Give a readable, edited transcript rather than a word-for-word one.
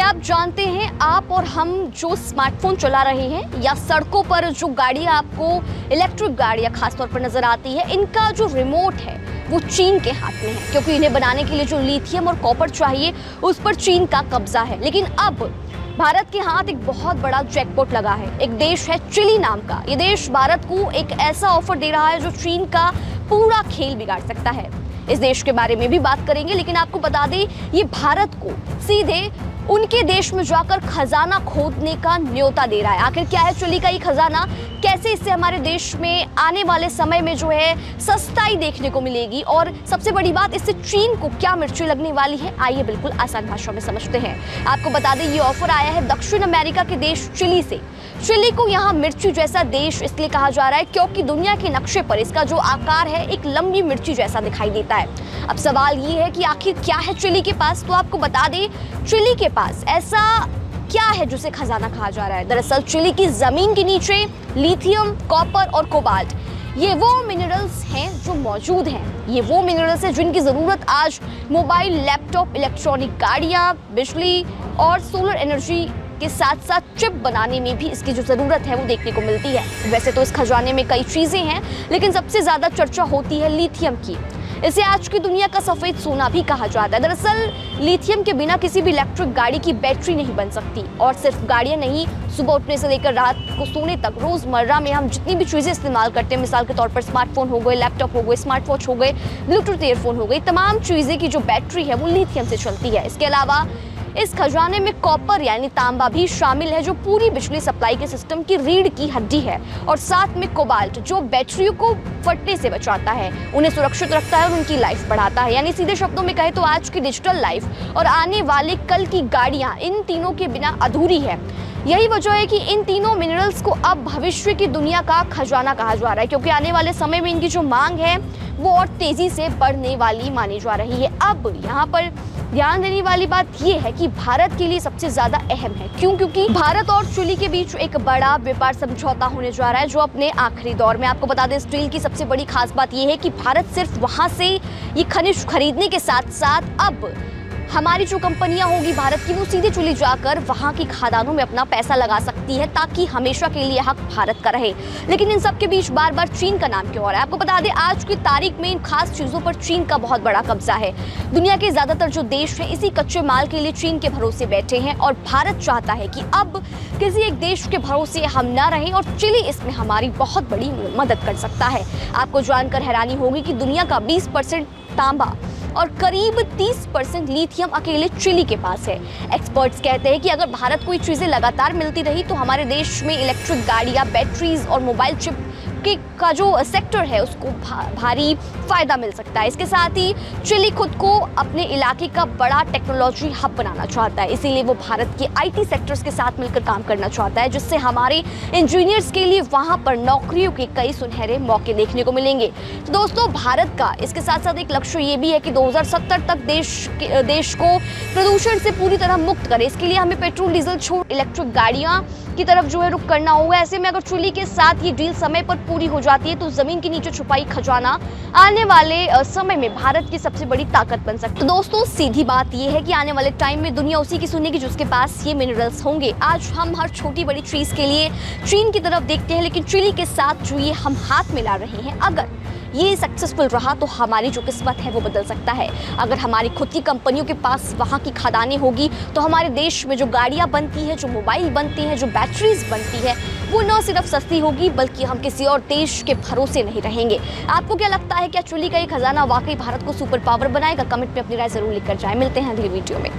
क्या आप जानते हैं, आप और हम जो स्मार्टफोन चला रहे हैं या सड़कों पर जो गाड़ियां आपको इलेक्ट्रिक गाड़ियां खासतौर पर नजर आती है, इनका जो रिमोट है वो चीन के हाथ में है, क्योंकि इन्हें बनाने के लिए जो लिथियम और कॉपर चाहिए उस पर चीन का कब्जा है। लेकिन अब भारत के हाथ एक बहुत बड़ा जैकपॉट लगा है। एक देश है चिली नाम का। ये देश भारत को एक ऐसा ऑफर दे रहा है जो चीन का पूरा खेल बिगाड़ सकता है। इस देश के बारे में भी बात करेंगे, लेकिन आपको बता दें ये भारत को सीधे उनके देश में जाकर खजाना खोदने का न्योता दे रहा है। आखिर क्या है चिली का ये खजाना, कैसे इससे हमारे देश में आने वाले समय में जो है सस्ताई देखने को मिलेगी, और सबसे बड़ी बात, इससे चीन को क्या मिर्ची लगने वाली है, आइए बिल्कुल आसान भाषा में समझते हैं। आपको बता दें ये ऑफर आया है दक्षिण अमेरिका के देश चिली से। चिली को यहाँ मिर्ची जैसा देश इसलिए कहा जा रहा है क्योंकि दुनिया के नक्शे पर इसका जो आकार है एक लंबी मिर्ची जैसा दिखाई देता है। अब सवाल ये है कि आखिर क्या है चिली के पास, तो आपको बता दें चिली के पास ऐसा क्या है जिसे खजाना कहा जा रहा है। दरअसल चिली की जमीन के नीचे लिथियम, कॉपर और कोबाल्ट, ये वो मिनरल्स हैं जो मौजूद हैं। ये वो मिनरल्स हैं जिनकी ज़रूरत आज मोबाइल, लैपटॉप, इलेक्ट्रॉनिक गाड़ियाँ, बिजली और सोलर एनर्जी के साथ साथ चिप बनाने में भी इसकी जो ज़रूरत है वो देखने को मिलती है। वैसे तो इस खजाने में कई चीज़ें हैं, लेकिन सबसे ज़्यादा चर्चा होती है लिथियम की। इसे आज की दुनिया का सफ़ेद सोना भी कहा जाता है। दरअसल लिथियम के बिना किसी भी इलेक्ट्रिक गाड़ी की बैटरी नहीं बन सकती। और सिर्फ गाड़ियाँ नहीं, सुबह उठने से लेकर रात को सोने तक रोज़मर्रा में हम जितनी भी चीज़ें इस्तेमाल करते हैं, मिसाल के तौर पर स्मार्टफोन हो गए, लैपटॉप हो गए, स्मार्ट वॉच हो गए, ब्लूटूथ ईयरफोन हो गई, तमाम चीज़ें की जो बैटरी है वो लिथियम से चलती है। इसके अलावा इस खजाने में कॉपर यानी तांबा भी शामिल है, जो पूरी बिजली सप्लाई के सिस्टम की रीढ़ की हड्डी है। और साथ में कोबाल्ट, जो बैटरियों को फटने से बचाता है, उन्हें सुरक्षित रखता है और उनकी लाइफ बढ़ाता है। यानी सीधे शब्दों में कहे तो आज की डिजिटल लाइफ और आने वाले कल की गाड़ियां इन तीनों के बिना अधूरी है। यही वजह है कि इन तीनों मिनरल्स को अब भविष्य की दुनिया का खजाना कहा जा रहा है, क्योंकि आने वाले समय में इनकी जो मांग है वो और तेजी से बढ़ने वाली मानी जा रही है। अब यहाँ पर ध्यान देने वाली बात यह है कि भारत के लिए सबसे ज्यादा अहम है। क्यों? क्योंकि भारत और चिली के बीच एक बड़ा व्यापार समझौता होने जा रहा है जो अपने आखिरी दौर में। आपको बता दें इस डील की सबसे बड़ी खास बात यह है कि भारत सिर्फ वहां से ये खनिज खरीदने के साथ साथ अब हमारी जो कंपनियां होगी भारत की, वो सीधे चिली जाकर वहां की खदानों में अपना पैसा लगा सकती है, ताकि हमेशा के लिए हक भारत का रहे। लेकिन इन सब के बीच बार बार चीन का नाम क्यों आ रहा है? आपको बता दें आज की तारीख में इन खास चीजों पर चीन का बहुत बड़ा कब्जा है। दुनिया के ज्यादातर जो देश है इसी कच्चे माल के लिए चीन के भरोसे बैठे हैं, और भारत चाहता है कि अब किसी एक देश के भरोसे हम ना रहें, और चिली इसमें हमारी बहुत बड़ी मदद कर सकता है। आपको जानकर हैरानी होगी कि दुनिया का 20% तांबा और करीब 30% लिथियम अकेले चिली के पास है। एक्सपर्ट्स कहते हैं कि अगर भारत को ये चीजें लगातार मिलती रही तो हमारे देश में इलेक्ट्रिक गाड़ियां, बैटरीज और मोबाइल चिप का जो सेक्टर है उसको भारी फायदा मिल सकता है। इसके साथ ही चिली खुद को अपने इलाके का बड़ा टेक्नोलॉजी हब बनाना चाहता है, इसीलिए वो भारत के आईटी सेक्टर्स के साथ मिलकर काम करना चाहता है, जिससे हमारे इंजीनियर्स के लिए वहां पर नौकरियों के कई सुनहरे मौके देखने को मिलेंगे। तो दोस्तों, भारत का इसके साथ साथ एक लक्ष्य ये भी है कि 2070 तक देश को प्रदूषण से पूरी तरह मुक्त करे। इसके लिए हमें पेट्रोल डीजल छोड़ इलेक्ट्रिक गाड़ियां की तरफ जो है रुख करना होगा। ऐसे में अगर चिली के साथ ये डील समय पर पूरी हो जाती है तो जमीन के नीचे छुपाई खजाना आने वाले समय में भारत की सबसे बड़ी ताकत बन सकती है। तो दोस्तों, सीधी बात ये है कि आने वाले टाइम में दुनिया उसी की सुनेगी जिसके पास ये मिनरल्स होंगे। आज हम हर छोटी बड़ी चीज के लिए चीन की तरफ देखते हैं, लेकिन चिली के साथ जो ये हम हाथ मिला रहे हैं, अगर ये सक्सेसफुल रहा तो हमारी जो किस्मत है वो बदल सकता है। अगर हमारी खुद की कंपनियों के पास वहाँ की खदानें होगी तो हमारे देश में जो गाड़ियाँ बनती हैं, जो मोबाइल बनती हैं, जो बैटरीज बनती है, वो न सिर्फ सस्ती होगी बल्कि हम किसी और देश के भरोसे नहीं रहेंगे। आपको क्या लगता है, क्या चिली का ये खजाना वाकई भारत को सुपर पावर बनाएगा? कमेंट में अपनी राय जरूर लिखकर जाए। मिलते हैं अगली वीडियो में।